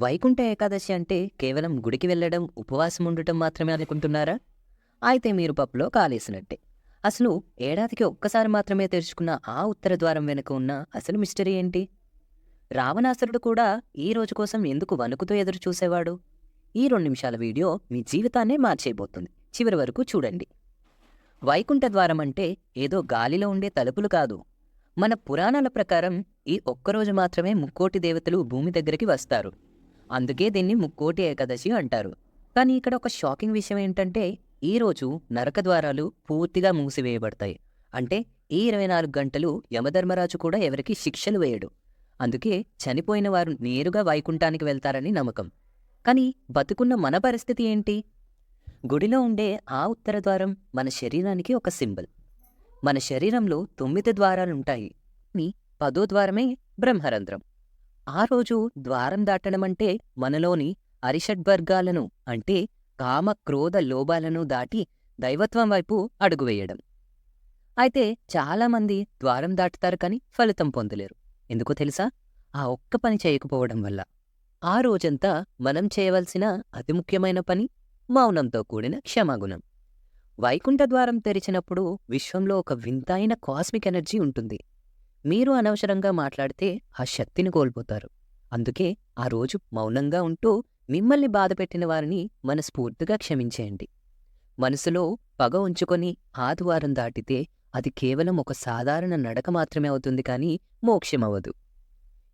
వైకుంఠ ఏకాదశి అంటే కేవలం గుడికి వెళ్ళడం, ఉపవాసం ఉండటం మాత్రమే అనుకుంటున్నారా? అయితే మీరు పప్పులో కాలేసినట్టే. అసలు ఏడాదికి ఒక్కసారి మాత్రమే తెరుచుకున్న ఆ ఉత్తర ద్వారం వెనుక ఉన్న అసలు మిస్టరీ ఏంటి? రావణాసురుడు కూడా ఈ రోజు కోసం ఎందుకు వణుకుతూ ఎదురు చూసేవాడు? ఈ 2 నిమిషాల వీడియో మీ జీవితాన్నే మార్చేయబోతుంది. చివరి వరకు చూడండి. వైకుంఠ ద్వారం అంటే ఏదో గాలిలో ఉండే తలుపులు కాదు. మన పురాణాల ప్రకారం ఈ ఒక్కరోజు మాత్రమే ముక్కోటి దేవతలు భూమి దగ్గరికి వస్తారు. అందుకే దీన్ని ముక్కోటి ఏకాదశి అంటారు. కానీ ఇక్కడ ఒక షాకింగ్ విషయం ఏంటంటే, ఈరోజు నరక ద్వారాలు పూర్తిగా మూసివేయబడతాయి. అంటే ఈ 24 గంటలు యమధర్మరాజు కూడా ఎవరికి శిక్షలు వేయడు. అందుకే చనిపోయిన వారు నేరుగా వైకుంఠానికి వెళ్తారని నమ్మకం. కానీ బతుకున్న మన పరిస్థితి ఏంటి? గుడిలో ఉండే ఆ ఉత్తర ద్వారం మన శరీరానికి ఒక సింబల్. మన శరీరంలో 9 ద్వారాలుంటాయి. కానీ 10వ ద్వారమే బ్రహ్మరంధ్రం. ఆ రోజు ద్వారం దాటడమంటే మనలోని అరిషడ్వర్గాలను అంటే కామ, క్రోధ, లోభాలను దాటి దైవత్వం వైపు అడుగువేయడం. అయితే చాలామంది ద్వారం దాటుతారు కానీ ఫలితం పొందలేరు. ఎందుకో తెలుసా? ఆ ఒక్క పని చేయకపోవడం వల్ల. ఆ రోజంతా మనం చేయవలసిన అతి ముఖ్యమైన పని మౌనంతో కూడిన క్షమాగుణం. వైకుంఠ ద్వారం తెరిచినప్పుడు విశ్వంలో ఒక వింతైన కాస్మిక్ ఎనర్జీ ఉంటుంది. మీరు అనవసరంగా మాట్లాడితే ఆ శక్తిని కోల్పోతారు. అందుకే ఆ రోజు మౌనంగా ఉంటూ మిమ్మల్ని బాధపెట్టిన వారిని మనస్ఫూర్తిగా క్షమించేయండి. మనసులో పగ ఉంచుకొని ఆ ద్వారం దాటితే అది కేవలం ఒక సాధారణ నడక మాత్రమే అవుతుంది కానీ మోక్షమవదు.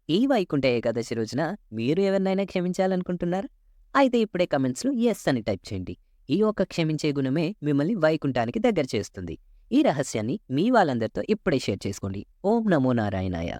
ఈ వైకుంఠ ఏకాదశి రోజున మీరు ఎవరినైనా క్షమించాలనుకుంటున్నారా? అయితే ఇప్పుడే కమెంట్స్లో ఎస్ అని టైప్ చేయండి. ఈ ఒక్క క్షమించే గుణమే మిమ్మల్ని వైకుంఠానికి దగ్గర చేస్తుంది. ఈ రహస్యాన్ని మీ వాళ్ళందరితో ఇప్పుడే షేర్ చేసుకోండి. ఓం నమో నారాయణాయ.